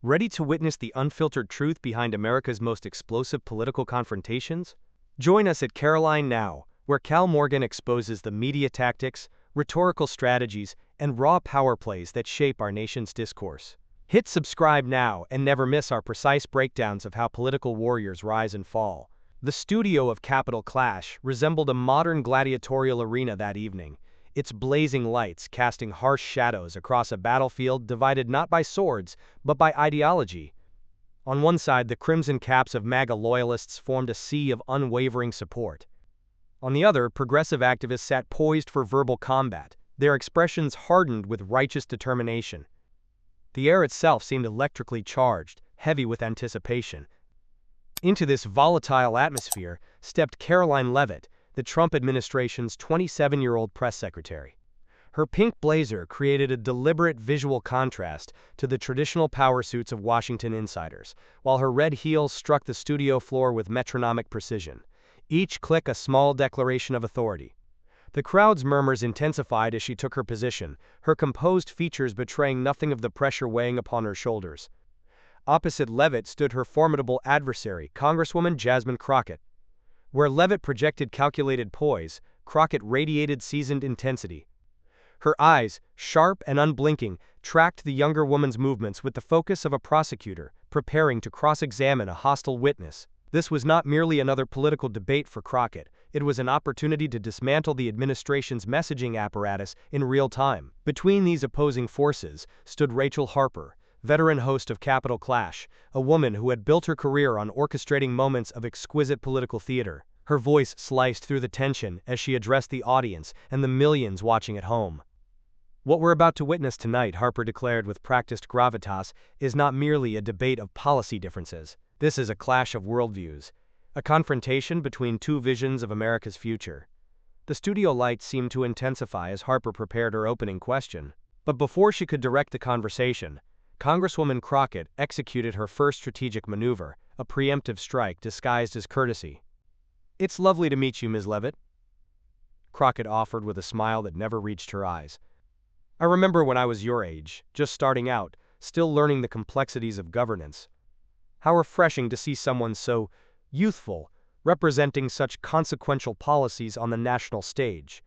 Ready to witness the unfiltered truth behind America's most explosive political confrontations? Join us at Karoline Now, where Cal Morgan exposes the media tactics, rhetorical strategies, and raw power plays that shape our nation's discourse. Hit subscribe now and never miss our precise breakdowns of how political warriors rise and fall. The studio of Capitol Clash resembled a modern gladiatorial arena that evening, its blazing lights casting harsh shadows across a battlefield divided not by swords, but by ideology. On one side, the crimson caps of MAGA loyalists formed a sea of unwavering support. On the other, progressive activists sat poised for verbal combat, their expressions hardened with righteous determination. The air itself seemed electrically charged, heavy with anticipation. Into this volatile atmosphere stepped Karoline Leavitt, the Trump administration's 27-year-old press secretary. Her pink blazer created a deliberate visual contrast to the traditional power suits of Washington insiders, while her red heels struck the studio floor with metronomic precision, each click a small declaration of authority. The crowd's murmurs intensified as she took her position, her composed features betraying nothing of the pressure weighing upon her shoulders. Opposite Leavitt stood her formidable adversary, Congresswoman Jasmine Crockett. Where Leavitt projected calculated poise, Crockett radiated seasoned intensity. Her eyes, sharp and unblinking, tracked the younger woman's movements with the focus of a prosecutor, preparing to cross-examine a hostile witness. This was not merely another political debate for Crockett, it was an opportunity to dismantle the administration's messaging apparatus in real time. Between these opposing forces stood Rachel Harper, veteran host of Capitol Clash, a woman who had built her career on orchestrating moments of exquisite political theater. Her voice sliced through the tension as she addressed the audience and the millions watching at home. What we're about to witness tonight, Harper declared with practiced gravitas, is not merely a debate of policy differences. This is a clash of worldviews, a confrontation between two visions of America's future. The studio lights seemed to intensify as Harper prepared her opening question. But before she could direct the conversation, Congresswoman Crockett executed her first strategic maneuver, a preemptive strike disguised as courtesy. "It's lovely to meet you, Ms. Leavitt," Crockett offered with a smile that never reached her eyes. "I remember when I was your age, just starting out, still learning the complexities of governance. How refreshing to see someone so youthful, representing such consequential policies on the national stage."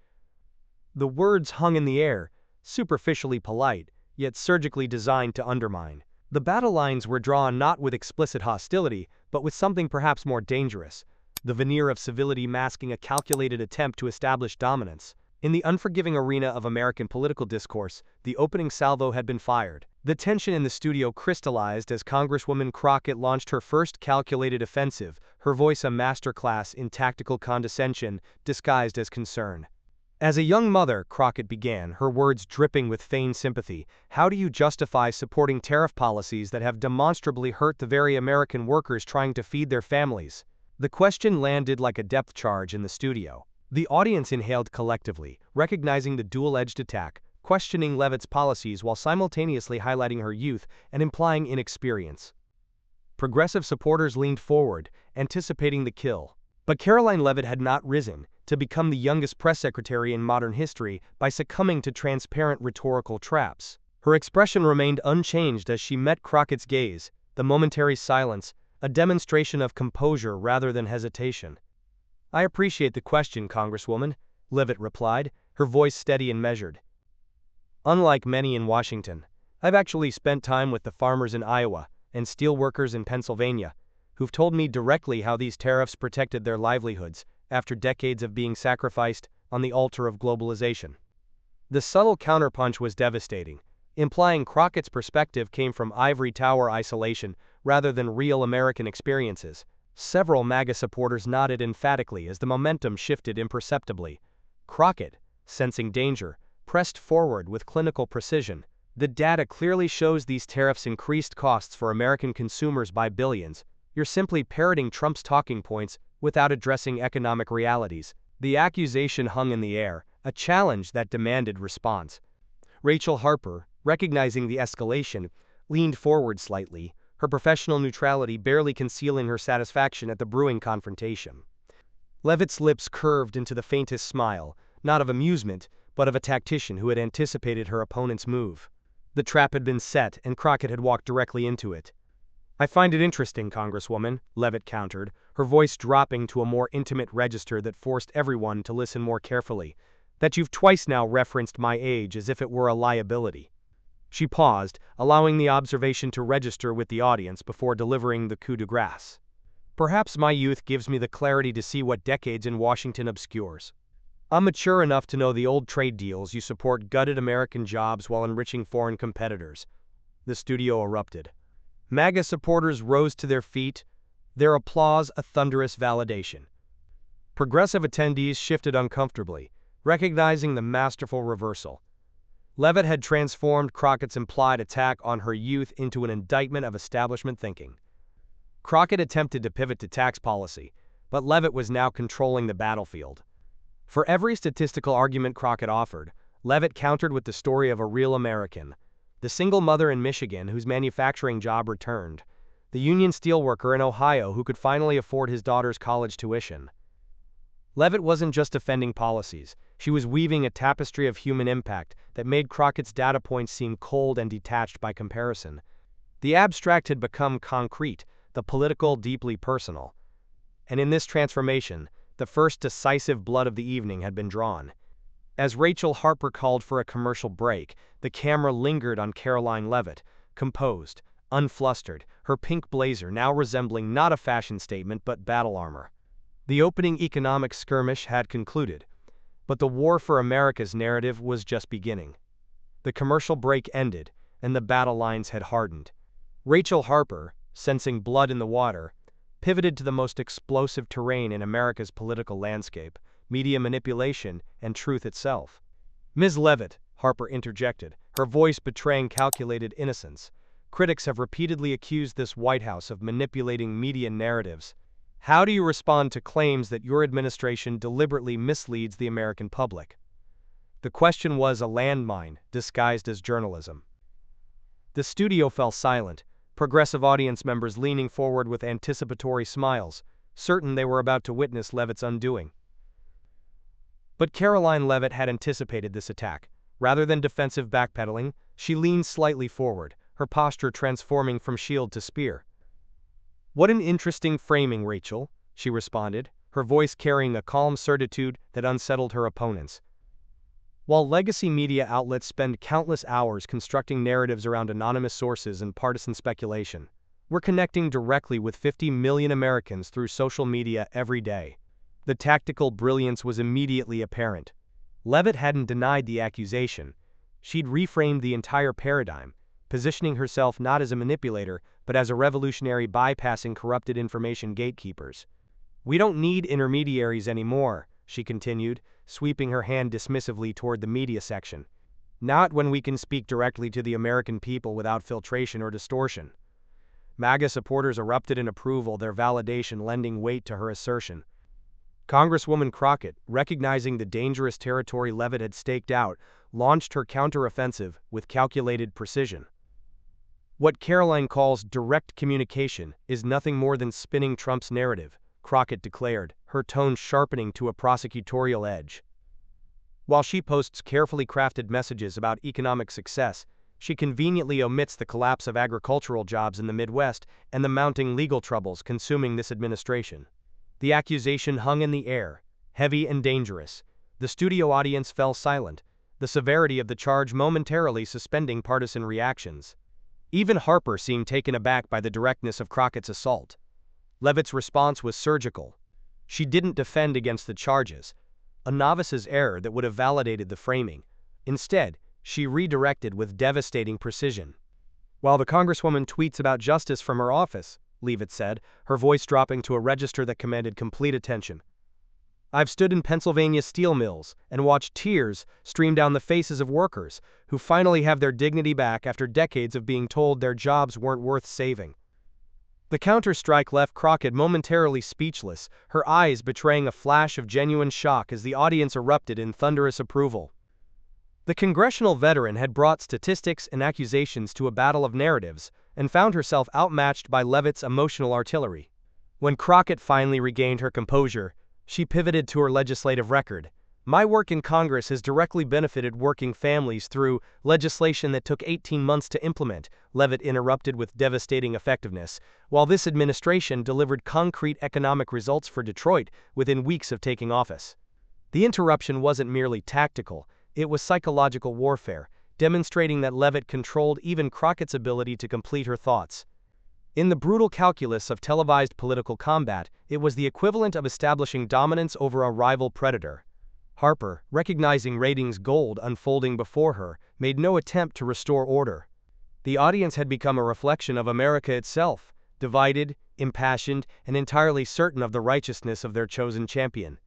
The words hung in the air, superficially polite, yet surgically designed to undermine. The battle lines were drawn not with explicit hostility, but with something perhaps more dangerous, the veneer of civility masking a calculated attempt to establish dominance. In the unforgiving arena of American political discourse, the opening salvo had been fired. The tension in the studio crystallized as Congresswoman Crockett launched her first calculated offensive, her voice a masterclass in tactical condescension disguised as concern. "As a young mother," Crockett began, her words dripping with feigned sympathy, "how do you justify supporting tariff policies that have demonstrably hurt the very American workers trying to feed their families?" The question landed like a depth charge in the studio. The audience inhaled collectively, recognizing the dual-edged attack, questioning Leavitt's policies while simultaneously highlighting her youth and implying inexperience. Progressive supporters leaned forward, anticipating the kill. But Karoline Leavitt had not risen to become the youngest press secretary in modern history by succumbing to transparent rhetorical traps. Her expression remained unchanged as she met Crockett's gaze, the momentary silence, a demonstration of composure rather than hesitation. "I appreciate the question, Congresswoman," Leavitt replied, her voice steady and measured. "Unlike many in Washington, I've actually spent time with the farmers in Iowa and steel workers in Pennsylvania, who've told me directly how these tariffs protected their livelihoods after decades of being sacrificed on the altar of globalization." The subtle counterpunch was devastating, implying Crockett's perspective came from ivory tower isolation rather than real American experiences. Several MAGA supporters nodded emphatically as the momentum shifted imperceptibly. Crockett, sensing danger, pressed forward with clinical precision. "The data clearly shows these tariffs increased costs for American consumers by billions. You're simply parroting Trump's talking points without addressing economic realities." The accusation hung in the air, a challenge that demanded response. Rachel Harper, recognizing the escalation, leaned forward slightly, her professional neutrality barely concealing her satisfaction at the brewing confrontation. Leavitt's lips curved into the faintest smile, not of amusement, but of a tactician who had anticipated her opponent's move. The trap had been set, and Crockett had walked directly into it. "I find it interesting, Congresswoman," Leavitt countered, her voice dropping to a more intimate register that forced everyone to listen more carefully, "that you've twice now referenced my age as if it were a liability." She paused, allowing the observation to register with the audience before delivering the coup de grace. "Perhaps my youth gives me the clarity to see what decades in Washington obscures. I'm mature enough to know the old trade deals you support gutted American jobs while enriching foreign competitors." The studio erupted. MAGA supporters rose to their feet, their applause a thunderous validation. Progressive attendees shifted uncomfortably, recognizing the masterful reversal. Leavitt had transformed Crockett's implied attack on her youth into an indictment of establishment thinking. Crockett attempted to pivot to tax policy, but Leavitt was now controlling the battlefield. For every statistical argument Crockett offered, Leavitt countered with the story of a real American, the single mother in Michigan whose manufacturing job returned, the union steelworker in Ohio who could finally afford his daughter's college tuition. Leavitt wasn't just defending policies, she was weaving a tapestry of human impact that made Crockett's data points seem cold and detached by comparison. The abstract had become concrete, the political deeply personal. And in this transformation, the first decisive blood of the evening had been drawn. As Rachel Harper called for a commercial break, the camera lingered on Karoline Leavitt, composed, unflustered, her pink blazer now resembling not a fashion statement but battle armor. The opening economic skirmish had concluded, but the war for America's narrative was just beginning. The commercial break ended, and the battle lines had hardened. Rachel Harper, sensing blood in the water, pivoted to the most explosive terrain in America's political landscape, media manipulation and truth itself. "Ms. Leavitt," Harper interjected, her voice betraying calculated innocence, "critics have repeatedly accused this White House of manipulating media narratives. How do you respond to claims that your administration deliberately misleads the American public?" The question was a landmine, disguised as journalism. The studio fell silent, progressive audience members leaning forward with anticipatory smiles, certain they were about to witness Leavitt's undoing. But Karoline Leavitt had anticipated this attack. Rather than defensive backpedaling, she leaned slightly forward, her posture transforming from shield to spear. "What an interesting framing, Rachel," she responded, her voice carrying a calm certitude that unsettled her opponents. "While legacy media outlets spend countless hours constructing narratives around anonymous sources and partisan speculation, we're connecting directly with 50 million Americans through social media every day." The tactical brilliance was immediately apparent. Leavitt hadn't denied the accusation. She'd reframed the entire paradigm, positioning herself not as a manipulator, but as a revolutionary bypassing corrupted information gatekeepers. "We don't need intermediaries anymore," she continued, sweeping her hand dismissively toward the media section. "Not when we can speak directly to the American people without filtration or distortion." MAGA supporters erupted in approval, their validation lending weight to her assertion. Congresswoman Crockett, recognizing the dangerous territory Leavitt had staked out, launched her counteroffensive with calculated precision. "What Karoline calls direct communication is nothing more than spinning Trump's narrative," Crockett declared, her tone sharpening to a prosecutorial edge. "While she posts carefully crafted messages about economic success, she conveniently omits the collapse of agricultural jobs in the Midwest and the mounting legal troubles consuming this administration." The accusation hung in the air, heavy and dangerous. The studio audience fell silent, the severity of the charge momentarily suspending partisan reactions. Even Harper seemed taken aback by the directness of Crockett's assault. Leavitt's response was surgical. She didn't defend against the charges, a novice's error that would have validated the framing. Instead, she redirected with devastating precision. "While the Congresswoman tweets about justice from her office," Leavitt said, her voice dropping to a register that commanded complete attention, "I've stood in Pennsylvania steel mills and watched tears stream down the faces of workers who finally have their dignity back after decades of being told their jobs weren't worth saving." The counter-strike left Crockett momentarily speechless, her eyes betraying a flash of genuine shock as the audience erupted in thunderous approval. The congressional veteran had brought statistics and accusations to a battle of narratives and found herself outmatched by Leavitt's emotional artillery. When Crockett finally regained her composure, she pivoted to her legislative record. My work in Congress has directly benefited working families through legislation that took 18 months to implement, Leavitt interrupted with devastating effectiveness, while this administration delivered concrete economic results for Detroit within weeks of taking office. The interruption wasn't merely tactical, it was psychological warfare, demonstrating that Leavitt controlled even Crockett's ability to complete her thoughts. In the brutal calculus of televised political combat, it was the equivalent of establishing dominance over a rival predator. Harper, recognizing ratings gold unfolding before her, made no attempt to restore order. The audience had become a reflection of America itself, divided, impassioned, and entirely certain of the righteousness of their chosen champion.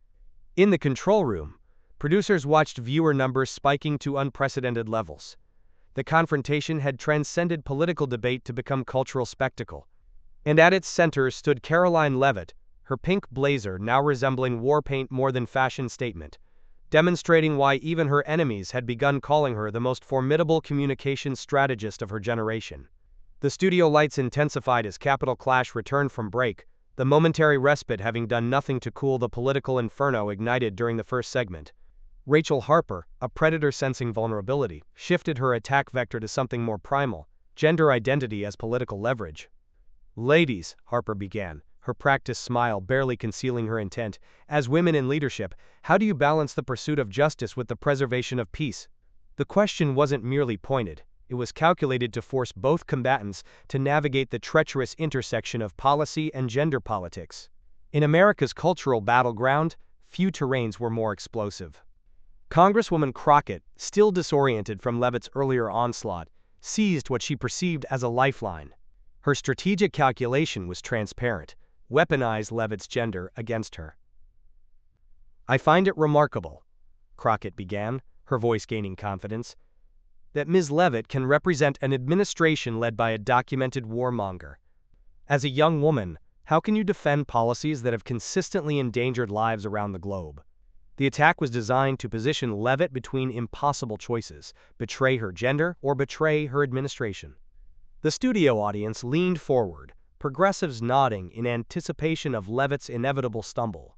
In the control room, producers watched viewer numbers spiking to unprecedented levels. The confrontation had transcended political debate to become cultural spectacle. And at its center stood Karoline Leavitt, her pink blazer now resembling war paint more than fashion statement, demonstrating why even her enemies had begun calling her the most formidable communications strategist of her generation. The studio lights intensified as Capitol Clash returned from break, the momentary respite having done nothing to cool the political inferno ignited during the first segment. Rachel Harper, a predator sensing vulnerability, shifted her attack vector to something more primal, gender identity as political leverage. "Ladies," Harper began, her practiced smile barely concealing her intent, "as women in leadership, how do you balance the pursuit of justice with the preservation of peace?" The question wasn't merely pointed, it was calculated to force both combatants to navigate the treacherous intersection of policy and gender politics. In America's cultural battleground, few terrains were more explosive. Congresswoman Crockett, still disoriented from Leavitt's earlier onslaught, seized what she perceived as a lifeline. Her strategic calculation was transparent: weaponize Leavitt's gender against her. "I find it remarkable," Crockett began, her voice gaining confidence, "that Ms. Leavitt can represent an administration led by a documented warmonger. As a young woman, how can you defend policies that have consistently endangered lives around the globe?" The attack was designed to position Leavitt between impossible choices: betray her gender or betray her administration. The studio audience leaned forward, progressives nodding in anticipation of Leavitt's inevitable stumble.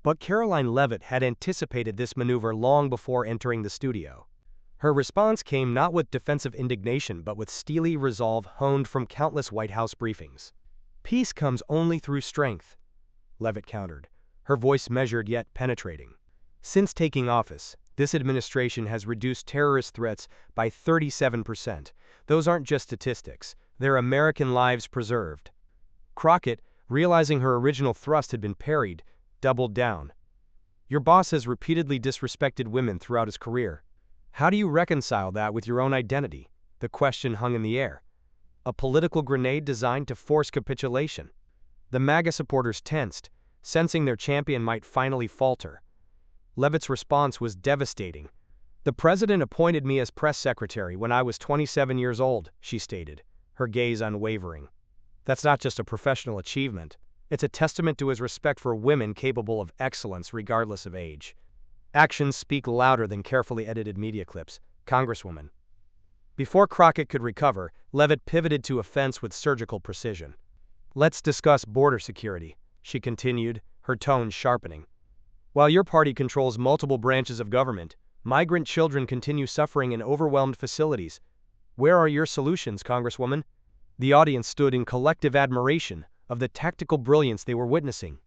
But Karoline Leavitt had anticipated this maneuver long before entering the studio. Her response came not with defensive indignation but with steely resolve honed from countless White House briefings. "Peace comes only through strength," Leavitt countered, her voice measured yet penetrating. "Since taking office, this administration has reduced terrorist threats by 37%. Those aren't just statistics, they're American lives preserved." Crockett, realizing her original thrust had been parried, doubled down. "Your boss has repeatedly disrespected women throughout his career. How do you reconcile that with your own identity?" The question hung in the air. A political grenade designed to force capitulation. The MAGA supporters tensed, sensing their champion might finally falter. Leavitt's response was devastating. "The president appointed me as press secretary when I was 27 years old," she stated, her gaze unwavering. "That's not just a professional achievement. It's a testament to his respect for women capable of excellence regardless of age." Actions speak louder than carefully edited media clips, Congresswoman. Before Crockett could recover, Leavitt pivoted to offense with surgical precision. "Let's discuss border security," she continued, her tone sharpening. "While your party controls multiple branches of government, migrant children continue suffering in overwhelmed facilities. Where are your solutions, Congresswoman?" The audience stood in collective admiration of the tactical brilliance they were witnessing.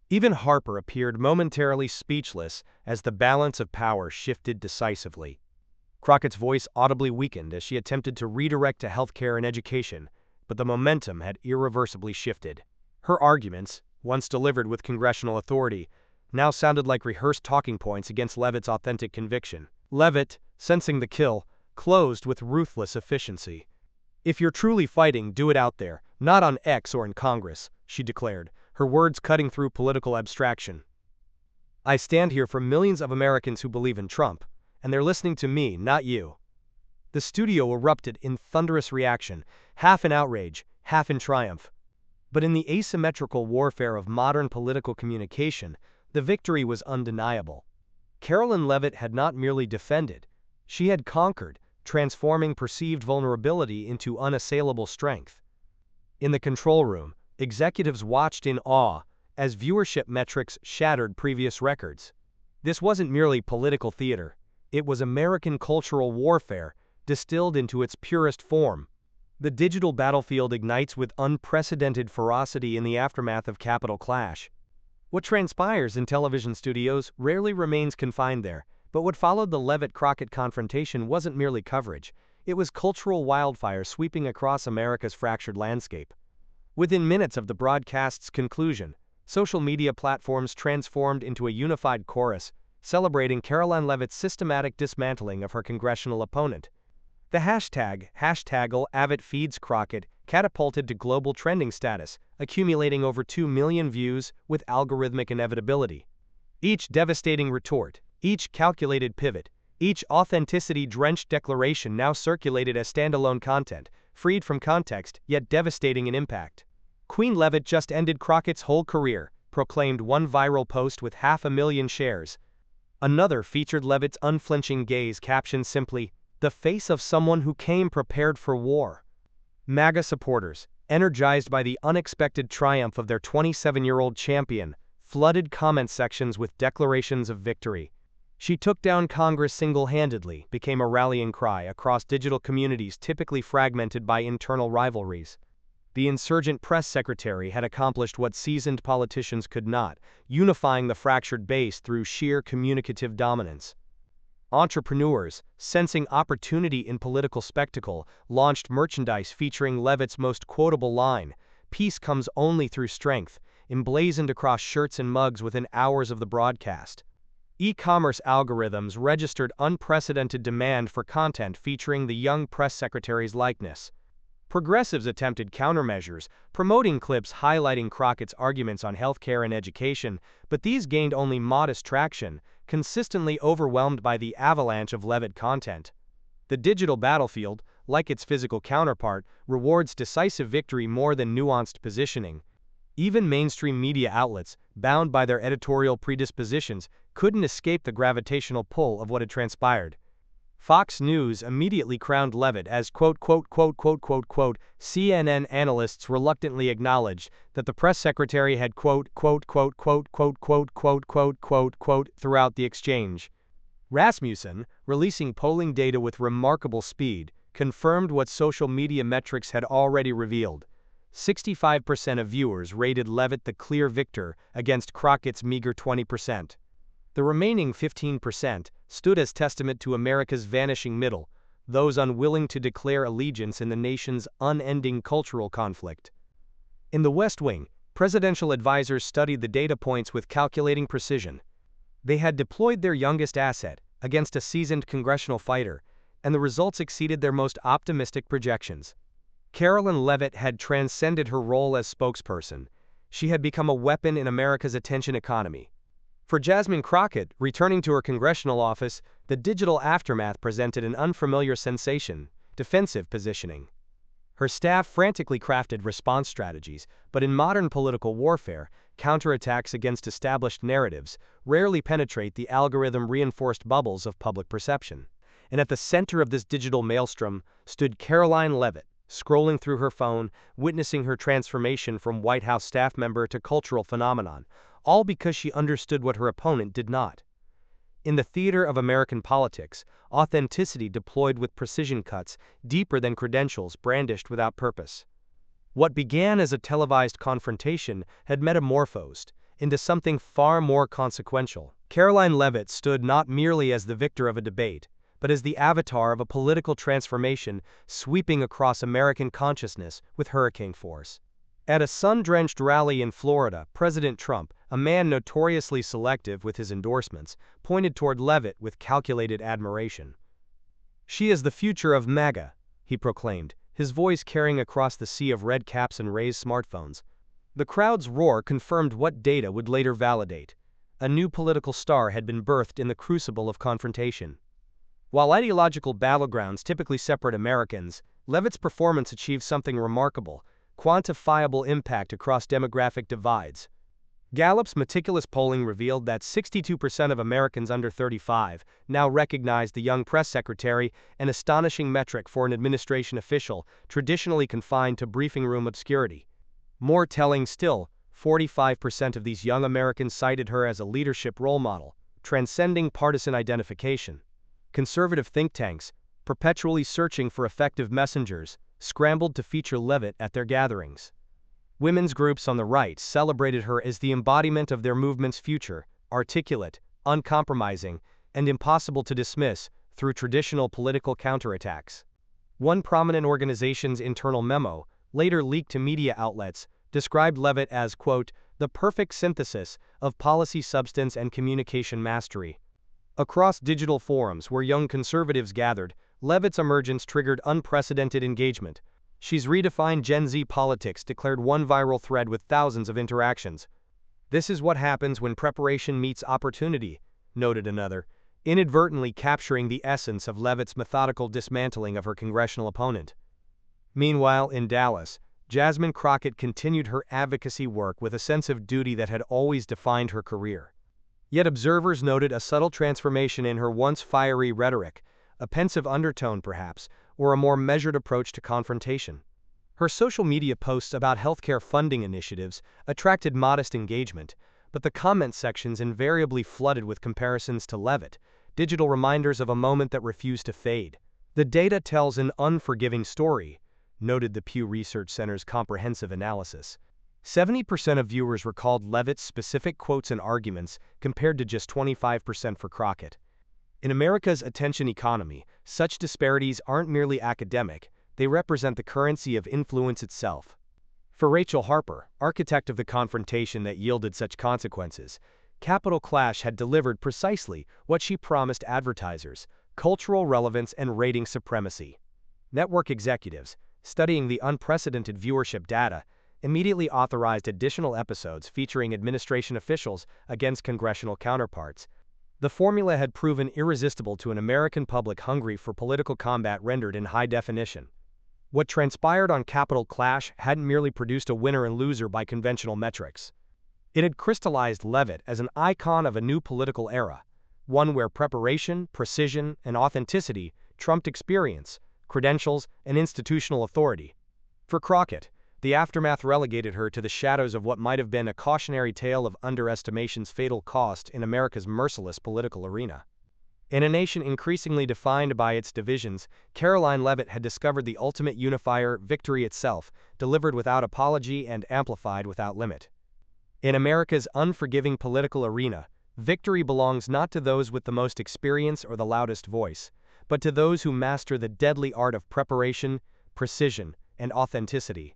Even Harper appeared momentarily speechless as the balance of power shifted decisively. Crockett's voice audibly weakened as she attempted to redirect to healthcare and education, but the momentum had irreversibly shifted. Her arguments, once delivered with congressional authority, now sounded like rehearsed talking points against Leavitt's authentic conviction. Leavitt, sensing the kill, closed with ruthless efficiency. "If you're truly fighting, do it out there, not on X or in Congress," she declared, her words cutting through political abstraction. "I stand here for millions of Americans who believe in Trump, and they're listening to me, not you." The studio erupted in thunderous reaction, half in outrage, half in triumph. But in the asymmetrical warfare of modern political communication, the victory was undeniable. Karoline Leavitt had not merely defended, she had conquered, transforming perceived vulnerability into unassailable strength. In the control room, executives watched in awe as viewership metrics shattered previous records. This wasn't merely political theater. It was American cultural warfare, distilled into its purest form. The digital battlefield ignites with unprecedented ferocity in the aftermath of Capitol Clash. What transpires in television studios rarely remains confined there, but what followed the Leavitt-Crockett confrontation wasn't merely coverage. It was cultural wildfire sweeping across America's fractured landscape. Within minutes of the broadcast's conclusion, social media platforms transformed into a unified chorus, celebrating Karoline Leavitt's systematic dismantling of her congressional opponent. The hashtag #AvidFeedsCrockett catapulted to global trending status, accumulating over 2 million views with algorithmic inevitability. Each devastating retort, each calculated pivot, each authenticity-drenched declaration now circulated as standalone content, freed from context, yet devastating in impact. Queen Leavitt just ended Crockett's whole career, proclaimed one viral post with 500,000 shares. Another featured Leavitt's unflinching gaze captioned simply, "The face of someone who came prepared for war." MAGA supporters, energized by the unexpected triumph of their 27-year-old champion, flooded comment sections with declarations of victory. "She took down Congress single-handedly" became a rallying cry across digital communities typically fragmented by internal rivalries. The insurgent press secretary had accomplished what seasoned politicians could not, unifying the fractured base through sheer communicative dominance. Entrepreneurs, sensing opportunity in political spectacle, launched merchandise featuring Leavitt's most quotable line, "Peace comes only through strength," emblazoned across shirts and mugs within hours of the broadcast. E-commerce algorithms registered unprecedented demand for content featuring the young press secretary's likeness. Progressives attempted countermeasures, promoting clips highlighting Crockett's arguments on healthcare and education, but these gained only modest traction, consistently overwhelmed by the avalanche of Leavitt content. The digital battlefield, like its physical counterpart, rewards decisive victory more than nuanced positioning. Even mainstream media outlets, bound by their editorial predispositions, couldn't escape the gravitational pull of what had transpired. Fox News immediately crowned Leavitt as CNN analysts reluctantly acknowledged that the press secretary had throughout the exchange. Rasmussen, releasing polling data with remarkable speed, confirmed what social media metrics had already revealed. 65% of viewers rated Leavitt the clear victor against Crockett's meager 20%. The remaining 15% stood as testament to America's vanishing middle, those unwilling to declare allegiance in the nation's unending cultural conflict. In the West Wing, presidential advisors studied the data points with calculating precision. They had deployed their youngest asset against a seasoned congressional fighter, and the results exceeded their most optimistic projections. Karoline Leavitt had transcended her role as spokesperson. She had become a weapon in America's attention economy. For Jasmine Crockett, returning to her congressional office, the digital aftermath presented an unfamiliar sensation: defensive positioning. Her staff frantically crafted response strategies, but in modern political warfare, counterattacks against established narratives rarely penetrate the algorithm-reinforced bubbles of public perception. And at the center of this digital maelstrom stood Karoline Leavitt, scrolling through her phone, witnessing her transformation from White House staff member to cultural phenomenon, all because she understood what her opponent did not. In the theater of American politics, authenticity deployed with precision cuts deeper than credentials brandished without purpose. What began as a televised confrontation had metamorphosed into something far more consequential. Karoline Leavitt stood not merely as the victor of a debate, but as the avatar of a political transformation sweeping across American consciousness with hurricane force. At a sun-drenched rally in Florida, President Trump, a man notoriously selective with his endorsements, pointed toward Leavitt with calculated admiration. "She is the future of MAGA," he proclaimed, his voice carrying across the sea of red caps and raised smartphones. The crowd's roar confirmed what data would later validate. A new political star had been birthed in the crucible of confrontation. While ideological battlegrounds typically separate Americans, Leavitt's performance achieved something remarkable: quantifiable impact across demographic divides. Gallup's meticulous polling revealed that 62% of Americans under 35 now recognized the young press secretary, an astonishing metric for an administration official traditionally confined to briefing room obscurity. More telling still, 45% of these young Americans cited her as a leadership role model. transcending partisan identification. Conservative think tanks, perpetually searching for effective messengers, scrambled to feature Leavitt at their gatherings. Women's groups on the right celebrated her as the embodiment of their movement's future, articulate, uncompromising, and impossible to dismiss through traditional political counterattacks. One prominent organization's internal memo, later leaked to media outlets, described Leavitt as, quote, the perfect synthesis of policy substance and communication mastery. Across digital forums where young conservatives gathered, Leavitt's emergence triggered unprecedented engagement. She's redefined Gen Z politics, declared one viral thread with thousands of interactions. This is what happens when preparation meets opportunity, noted another, inadvertently capturing the essence of Leavitt's methodical dismantling of her congressional opponent. Meanwhile, in Dallas, Jasmine Crockett continued her advocacy work with a sense of duty that had always defined her career. Yet observers noted a subtle transformation in her once fiery rhetoric, a pensive undertone perhaps, or a more measured approach to confrontation. Her social media posts about healthcare funding initiatives attracted modest engagement, but the comment sections invariably flooded with comparisons to Leavitt, digital reminders of a moment that refused to fade. The data tells an unforgiving story, noted the Pew Research Center's comprehensive analysis. 70% of viewers recalled Leavitt's specific quotes and arguments, compared to just 25% for Crockett. In America's attention economy, such disparities aren't merely academic, they represent the currency of influence itself. For Rachel Harper, architect of the confrontation that yielded such consequences, Capitol Clash had delivered precisely what she promised advertisers: cultural relevance and rating supremacy. Network executives, studying the unprecedented viewership data, immediately authorized additional episodes featuring administration officials against congressional counterparts. The formula had proven irresistible to an American public hungry for political combat rendered in high definition. What transpired on Capitol Clash hadn't merely produced a winner and loser by conventional metrics. It had crystallized Leavitt as an icon of a new political era, one where preparation, precision, and authenticity trumped experience, credentials, and institutional authority. For Crockett, the aftermath relegated her to the shadows of what might have been a cautionary tale of underestimation's fatal cost in America's merciless political arena. In a nation increasingly defined by its divisions, Karoline Leavitt had discovered the ultimate unifier: victory itself, delivered without apology and amplified without limit. In America's unforgiving political arena, victory belongs not to those with the most experience or the loudest voice, but to those who master the deadly art of preparation, precision, and authenticity.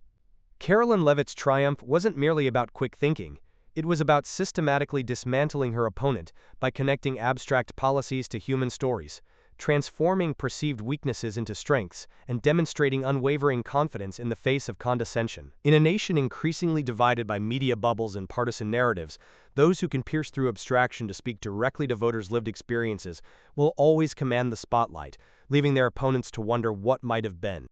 Karoline Leavitt's triumph wasn't merely about quick thinking, it was about systematically dismantling her opponent by connecting abstract policies to human stories, transforming perceived weaknesses into strengths, and demonstrating unwavering confidence in the face of condescension. In a nation increasingly divided by media bubbles and partisan narratives, those who can pierce through abstraction to speak directly to voters' lived experiences will always command the spotlight, leaving their opponents to wonder what might have been.